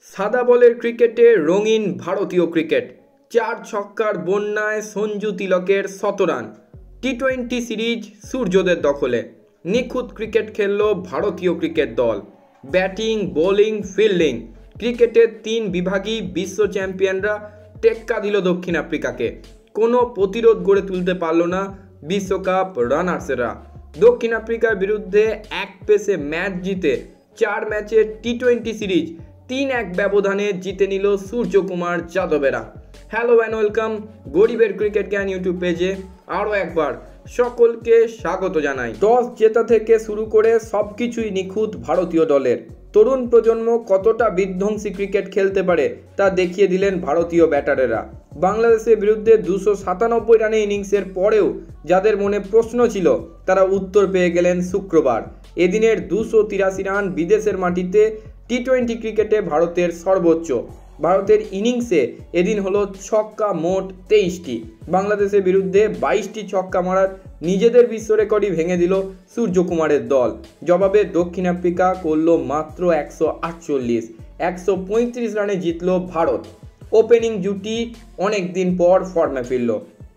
সাদা বলের ক্রিকেটে রঙিন ভারতীয় ক্রিকেট। 4 ছক্কার বন্যায় সঞ্জু তিলকের 100 রান। টি-20 সিরিজ সূর্যদের দখলে। নিখুঁত ক্রিকেট খেলল ভারতীয় ক্রিকেট দল। ব্যাটিং, বোলিং, ফিল্ডিং ক্রিকেটের 3 বিভাগই বিশ্ব চ্যাম্পিয়নরা টেক্কা দিল দক্ষিণ আফ্রিকাকে। কোনো প্রতিরোধ গড়ে তুলতে পারল না বিশ্বকাপ রানার্সেরা। দক্ষিণ আফ্রিকার বিরুদ্ধে এক পেসে ম্যাচ জিতে 4 ম্যাচের টি-20 সিরিজ 3-1 ব্যবধানে জিতে নিল সূর্যকুমার যাদবেরা। হ্যালো অ্যান্ড ওয়েলকাম গরিবের ক্রিকেট জ্ঞান ইউটিউব পেজে আরও একবার সকলকে স্বাগত জানাই। টস জেতা থেকে শুরু করে সব কিছুই নিখুঁত ভারতীয় দলের। তরুণ প্রজন্ম কতটা বিধ্বংসী ক্রিকেট খেলতে পারে তা দেখিয়ে দিলেন ভারতীয় ব্যাটারেরা। বাংলাদেশের বিরুদ্ধে 297 রানে ইনিংসের পরেও যাদের মনে প্রশ্ন ছিল তারা উত্তর পেয়ে গেলেন শুক্রবার। এদিনের 283 রান বিদেশের মাটিতে টি-20 ক্রিকেটে ভারতের সর্বোচ্চ। ভারতের ইনিংসে এদিন হলো ছক্কা মোট 23টি। বাংলাদেশের বিরুদ্ধে 22টি ছক্কা মারার নিজেদের বিশ্ব রেকর্ডই ভেঙে দিল সূর্যকুমারের দল। জবাবে দক্ষিণ আফ্রিকা করল মাত্র 148। 135 রানে জিতল ভারত। ওপেনিং জুটি অনেক দিন পর ফর্মে ফিরল।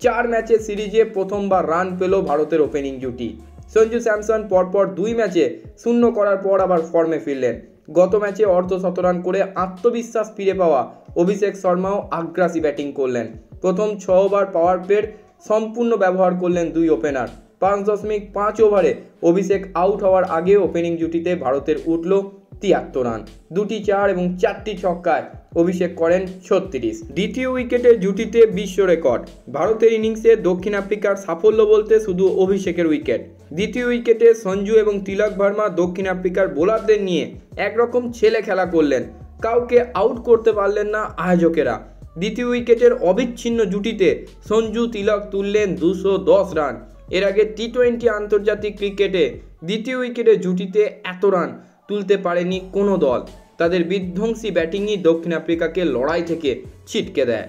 4 ম্যাচের সিরিজে প্রথমবার রান পেল ভারতের ওপেনিং জুটি। সঞ্জু স্যামসন পরপর 2 ম্যাচে শূন্য করার পর আবার ফর্মে ফিরলেন। গত ম্যাচে অর্ধশতরান করে আত্মবিশ্বাস ফিরে পাওয়া অভিষেক শর্মাও আগ্রাসী ব্যাটিং করলেন। প্রথম 6 ওভার পাওয়ার প্লের সম্পূর্ণ ব্যবহার করলেন 2 ওপেনার। 5.5 ওভারে অভিষেক আউট হওয়ার আগে ওপেনিং জুটিতে ভারতের উঠল 73 রান। 2টি 4 এবং 4টি ছক্কায় অভিষেক করেন 36। দ্বিতীয় উইকেটে জুটিতে বিশ্ব রেকর্ড। ভারতের ইনিংসে দক্ষিণ আফ্রিকার সাফল্য বলতে শুধু অভিষেকের উইকেট। দ্বিতীয় উইকেটে সঞ্জু এবং তিলক ভার্মা দক্ষিণ আফ্রিকার বোলারদের নিয়ে একরকম ছেলে খেলা করলেন। কাউকে আউট করতে পারলেন না আয়োজকেরা। দ্বিতীয় উইকেটের অবিচ্ছিন্ন জুটিতে সঞ্জু তিলক তুললেন 210 রান। এর আগে টি-20 আন্তর্জাতিক ক্রিকেটে দ্বিতীয় উইকেটের জুটিতে এত রান তুলতে পারেনি কোনো দল। তাদের বিধ্বংসী ব্যাটিংই দক্ষিণ আফ্রিকাকে লড়াই থেকে ছিটকে দেয়।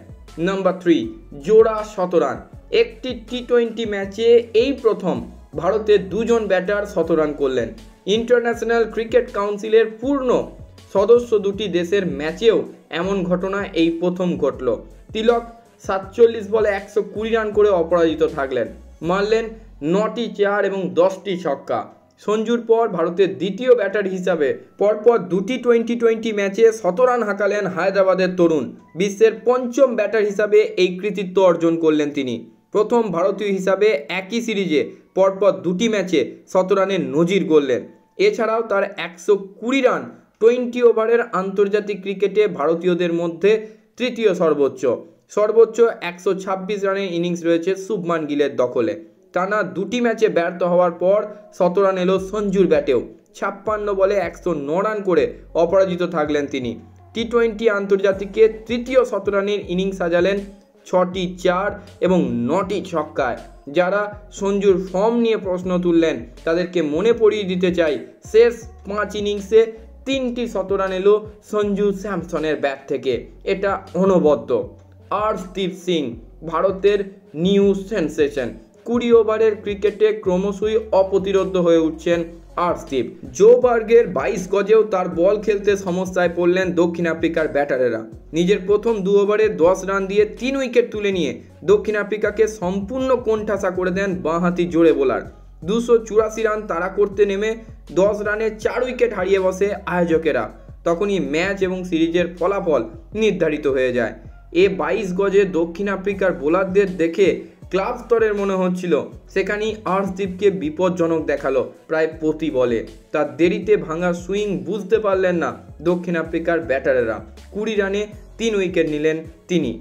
নাম্বার 3, জোড়া 100 রান। একটি টি-20 ম্যাচে এই প্রথম ভারতের 2 জন ব্যাটার 100 রান করলেন। ইন্টারন্যাশনাল ক্রিকেট কাউন্সিলের পূর্ণ সদস্য দুটি দেশের ম্যাচেও এমন ঘটনা এই প্রথম ঘটল। তিলক 47 বলে 120 রান করে অপরাজিত থাকলেন। মারলেন 9টি 4 এবং 10টি ছক্কা। সঞ্জুর পর ভারতের দ্বিতীয় ব্যাটার হিসাবে পরপর 2টি টি-20 ম্যাচে 100 রান হাঁকালেন হায়দ্রাবাদের তরুণ। বিশ্বের 5ম ব্যাটার হিসাবে এই কৃতিত্ব অর্জন করলেন তিনি। প্রথম ভারতীয় হিসাবে একই সিরিজে পরপর 2টি ম্যাচে 100 রানের নজির গড়লেন। এছাড়াও তার 120 রান 20 ওভারের আন্তর্জাতিক ক্রিকেটে ভারতীয়দের মধ্যে তৃতীয় সর্বোচ্চ। 126 রানের ইনিংস রয়েছে শুভমান গিলের দখলে। টানা 2টি ম্যাচে ব্যর্থ হওয়ার পর 100 রান এলো সঞ্জুর ব্যাটেও। 56 বলে 109 রান করে অপরাজিত থাকলেন তিনি। টি-20 আন্তর্জাতিকে তৃতীয় 100 রানের ইনিংস সাজালেন 6টি 4 এবং 9টি ছক্কায়। যারা সঞ্জুর ফর্ম নিয়ে প্রশ্ন তুললেন তাদেরকে মনে পড়িয়ে দিতে চাই, শেষ 5 ইনিংসে 3টি 100 রান এলো সঞ্জু স্যামসনের ব্যাট থেকে। এটা অনবদ্য। আর্শদীপ সিং ভারতের নিউ সেন্সেশন। 20 ওভারের ক্রিকেটে ক্রমশই অপ্রতিরোধ্য হয়ে উঠছেন আর্শদীপ। জোবার্গের 22 গজেও তার বল খেলতে সমস্যায় পড়লেন দক্ষিণ আফ্রিকার ব্যাটারেরা। নিজের প্রথম 2 ওভারে 10 রান দিয়ে 3 উইকেট তুলে নিয়ে দক্ষিণ আফ্রিকাকে সম্পূর্ণ কোণঠাসা করে দেন বাঁহাতি জোড়ে বোলার। 284 রান তাড়া করতে নেমে 10 রানে 4 উইকেট হারিয়ে বসে আয়োজকেরা। তখনই ম্যাচ এবং সিরিজের ফলাফল নির্ধারিত হয়ে যায়। 22 গজে দক্ষিণ আফ্রিকার বোলারদের দেখে ক্লাব স্তরের মনে হচ্ছিল সেখানেই আর্শদীপকে বিপজ্জনক দেখালো প্রায় প্রতি বলে। তার দেরিতে ভাঙা সুইং বুঝতে পারলেন না দক্ষিণ আফ্রিকার ব্যাটারেরা। 20 রানে 3 উইকেট নিলেন তিনি।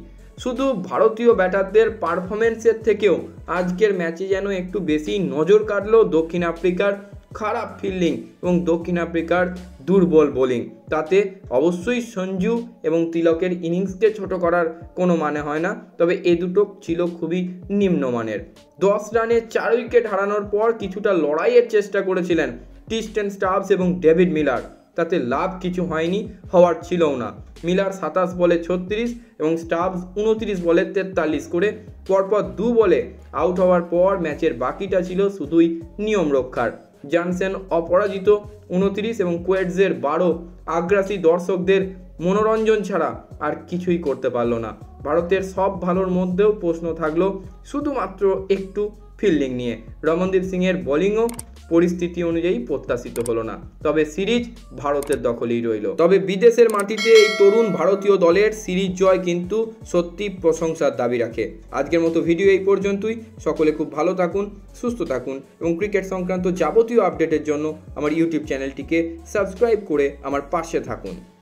শুধু ভারতীয় ব্যাটারদের পারফরমেন্সের থেকেও আজকের ম্যাচে যেন একটু বেশি নজর কাটলো দক্ষিণ আফ্রিকার খারাপ ফিল্ডিং এবং দক্ষিণ আফ্রিকার দুর্বল বোলিং। তাতে অবশ্যই সঞ্জু এবং তিলকের ইনিংসকে ছোট করার কোনো মানে হয় না, তবে এ দুটো ছিল খুবই নিম্নমানের। 10 রানে 4 উইকেট হারানোর পর কিছুটা লড়াইয়ের চেষ্টা করেছিলেন ট্রিস্টেন স্টাবস এবং ডেভিড মিলার। তাতে লাভ কিছু হয়নি, হওয়ার ছিলও না। মিলার 27 বলে 36 এবং স্টাবস 29 বলে 43 করে পরপর 2 বলে আউট হওয়ার পর ম্যাচের বাকিটা ছিল শুধুই নিয়ম রক্ষার। জনসন অপরাজিত 29 এবং কোয়েটসের 12 আগ্রাসী দর্শকদের মনোরঞ্জন ছাড়া আর কিছুই করতে পারলো না। ভারতের সব ভালোর মধ্যেও প্রশ্ন থাকলো শুধুমাত্র একটু ফিল্ডিং নিয়ে। রমনদীপ সিংয়ের বোলিংও পরিস্থিতি অনুযায়ী প্রত্যাশিত হলো না, তবে সিরিজ ভারতের দখলেই রইল। তবে বিদেশের মাটিতে এই তরুণ ভারতীয় দলের সিরিজ জয় কিন্তু সত্যি প্রশংসার দাবি রাখে। আজকের মতো ভিডিও এই পর্যন্তই। সকলে খুব ভালো থাকুন, সুস্থ থাকুন এবং ক্রিকেট সংক্রান্ত যাবতীয় আপডেটের জন্য আমার ইউটিউব চ্যানেলটিকে সাবস্ক্রাইব করে আমার পাশে থাকুন।